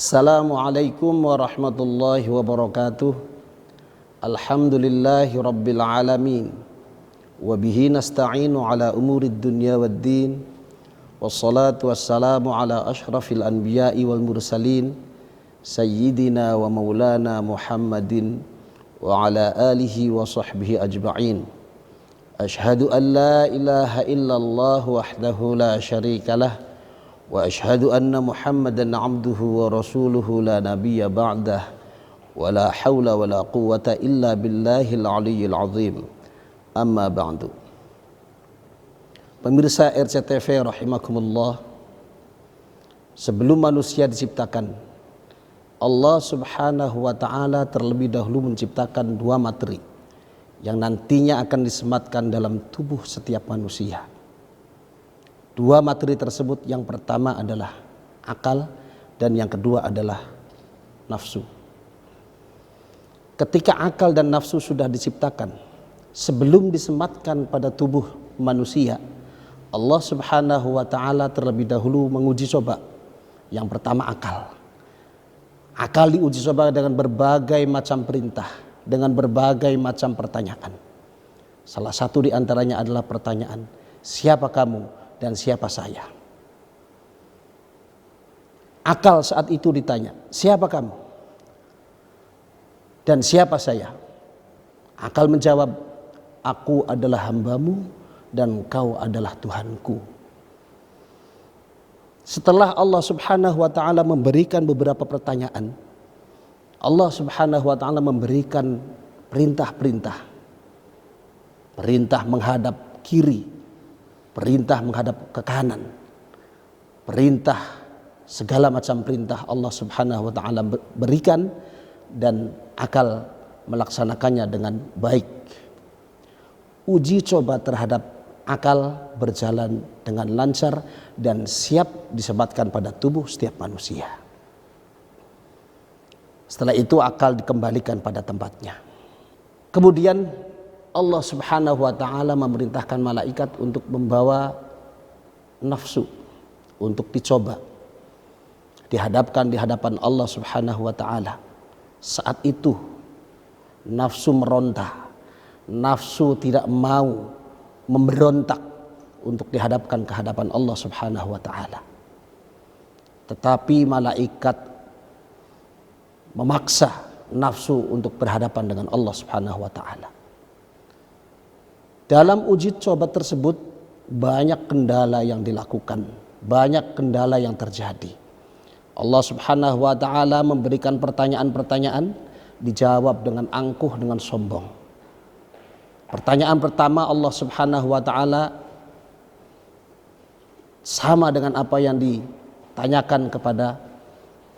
Assalamualaikum warahmatullahi wabarakatuh. Alhamdulillahi rabbil alamin. Wabihi nasta'inu ala umurid dunya waddin. Wassalatu wassalamu ala ashrafil anbiya'i wal mursalin. Sayyidina wa maulana Muhammadin wa ala alihi wa sahbihi ajma'in. Ashhadu an la ilaha illallah wahdahu la syarikalah. Wa ashhadu anna Muhammadan abduhu wa rasuluhu la nabiyya ba'dah wa la hawla wa la quwwata illa billahil aliyyil azim. Amma ba'du. Pemirsa RCTV rahimakumullah, sebelum manusia diciptakan, Allah Subhanahu wa taala terlebih dahulu menciptakan dua materi yang nantinya akan disematkan dalam tubuh setiap manusia. Dua materi tersebut, yang pertama adalah akal dan yang kedua adalah nafsu. Ketika akal dan nafsu sudah diciptakan, sebelum disematkan pada tubuh manusia, Allah Subhanahu wa taala terlebih dahulu menguji coba. Yang pertama akal. Akal diuji coba dengan berbagai macam perintah, dengan berbagai macam pertanyaan. Salah satu di antaranya adalah pertanyaan, siapa kamu dan siapa saya? Akal saat itu ditanya, siapa kamu dan siapa saya? Akal menjawab, aku adalah hambamu dan engkau adalah Tuhanku. Setelah Allah Subhanahu wa taala memberikan beberapa pertanyaan, Allah Subhanahu wa taala memberikan perintah-perintah. Perintah menghadap kiri, perintah menghadap ke kanan, perintah, segala macam perintah Allah Subhanahu wa taala berikan, dan akal melaksanakannya dengan baik. Uji coba terhadap akal berjalan dengan lancar dan siap disematkan pada tubuh setiap manusia. Setelah itu akal dikembalikan pada tempatnya. Kemudian Allah Subhanahu wa taala memerintahkan malaikat untuk membawa nafsu untuk dicoba, dihadapkan di hadapan Allah Subhanahu wa taala. Saat itu nafsu meronta, nafsu tidak mau memberontak untuk dihadapkan ke hadapan Allah Subhanahu wa taala. Tetapi malaikat memaksa nafsu untuk berhadapan dengan Allah Subhanahu wa taala. Dalam uji coba tersebut banyak kendala yang dilakukan, banyak kendala yang terjadi. Allah Subhanahu wa taala memberikan pertanyaan-pertanyaan, dijawab dengan angkuh, dengan sombong. Pertanyaan pertama Allah Subhanahu wa taala sama dengan apa yang ditanyakan kepada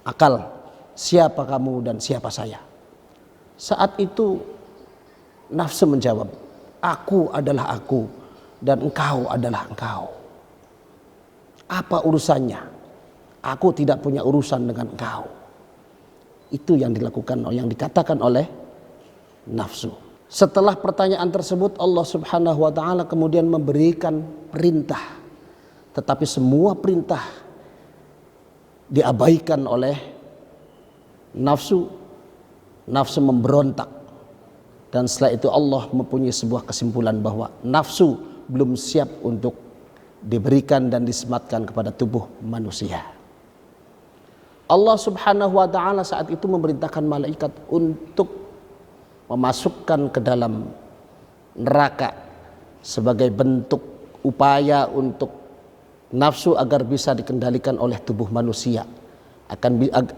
akal, siapa kamu dan siapa saya? Saat itu nafsu menjawab, aku adalah aku dan engkau adalah engkau. Apa urusannya? Aku tidak punya urusan dengan engkau. Itu yang dilakukan, yang dikatakan oleh nafsu. Setelah pertanyaan tersebut, Allah Subhanahu wa taala kemudian memberikan perintah. Tetapi semua perintah diabaikan oleh nafsu. Nafsu memberontak. Dan setelah itu Allah mempunyai sebuah kesimpulan bahwa nafsu belum siap untuk diberikan dan disematkan kepada tubuh manusia. Allah Subhanahu wa taala saat itu memerintahkan malaikat untuk memasukkan ke dalam neraka sebagai bentuk upaya untuk nafsu agar bisa dikendalikan oleh tubuh manusia,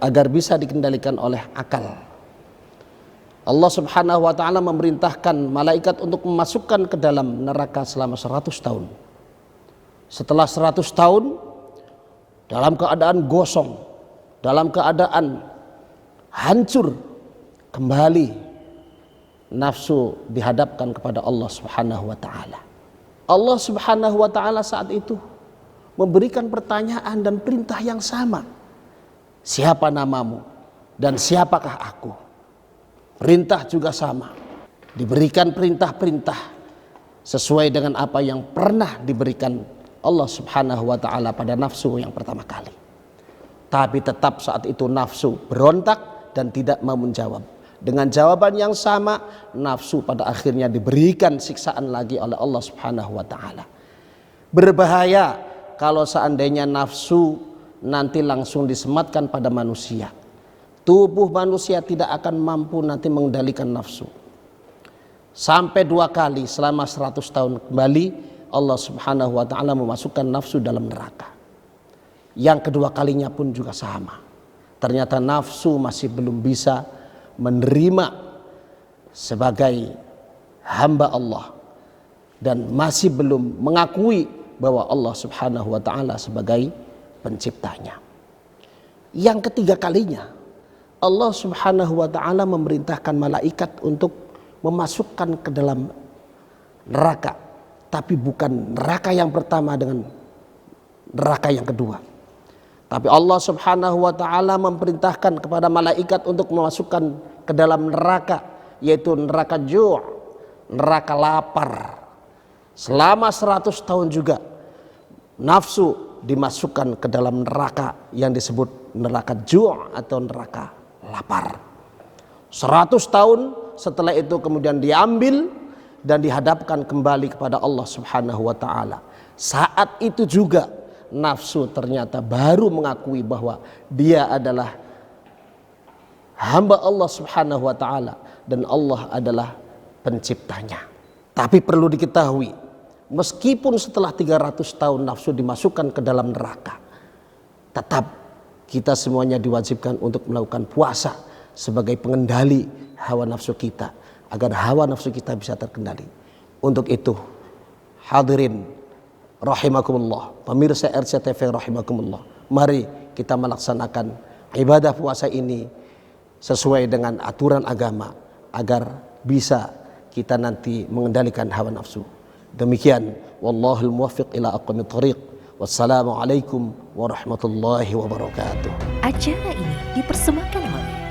agar bisa dikendalikan oleh akal. Allah Subhanahu wa taala memerintahkan malaikat untuk memasukkan ke dalam neraka selama 100 tahun. Setelah 100 tahun, dalam keadaan gosong, dalam keadaan hancur, kembali nafsu dihadapkan kepada Allah Subhanahu wa taala. Allah Subhanahu wa taala saat itu memberikan pertanyaan dan perintah yang sama. Siapa namamu dan siapakah aku? Perintah juga sama. Diberikan perintah-perintah sesuai dengan apa yang pernah diberikan Allah Subhanahu wa taala pada nafsu yang pertama kali. Tapi tetap saat itu nafsu berontak dan tidak mau menjawab. Dengan jawaban yang sama, nafsu pada akhirnya diberikan siksaan lagi oleh Allah Subhanahu wa taala. Berbahaya kalau seandainya nafsu nanti langsung disematkan pada manusia. Tubuh manusia tidak akan mampu nanti mengendalikan nafsu. Sampai 2 kali selama 100 tahun kembali Allah Subhanahu wa taala memasukkan nafsu dalam neraka. Yang kedua kalinya pun juga sama. Ternyata nafsu masih belum bisa menerima sebagai hamba Allah dan masih belum mengakui bahwa Allah Subhanahu wa taala sebagai penciptanya. Yang ketiga kalinya Allah Subhanahu wa taala memerintahkan malaikat untuk memasukkan ke dalam neraka, tapi bukan neraka yang pertama dengan neraka yang kedua. Tapi Allah Subhanahu wa taala memerintahkan kepada malaikat untuk memasukkan ke dalam neraka, yaitu neraka ju', neraka lapar. Selama 100 tahun juga nafsu dimasukkan ke dalam neraka yang disebut neraka ju' atau neraka lapar. 100 tahun setelah itu kemudian diambil dan dihadapkan kembali kepada Allah Subhanahu wa taala. Saat itu juga nafsu ternyata baru mengakui bahwa dia adalah hamba Allah Subhanahu wa taala dan Allah adalah penciptanya. Tapi perlu diketahui, meskipun setelah 300 tahun nafsu dimasukkan ke dalam neraka, tetap kita semuanya diwajibkan untuk melakukan puasa sebagai pengendali hawa nafsu kita agar hawa nafsu kita bisa terkendali. Untuk itu, hadirin rahimakumullah, pemirsa RCTV rahimakumullah, mari kita melaksanakan ibadah puasa ini sesuai dengan aturan agama agar bisa kita nanti mengendalikan hawa nafsu. Demikian, wallahul muwaffiq ila aqwamit thoriq. Wassalamualaikum warahmatullahi wabarakatuh. Acara ini dipersembahkan oleh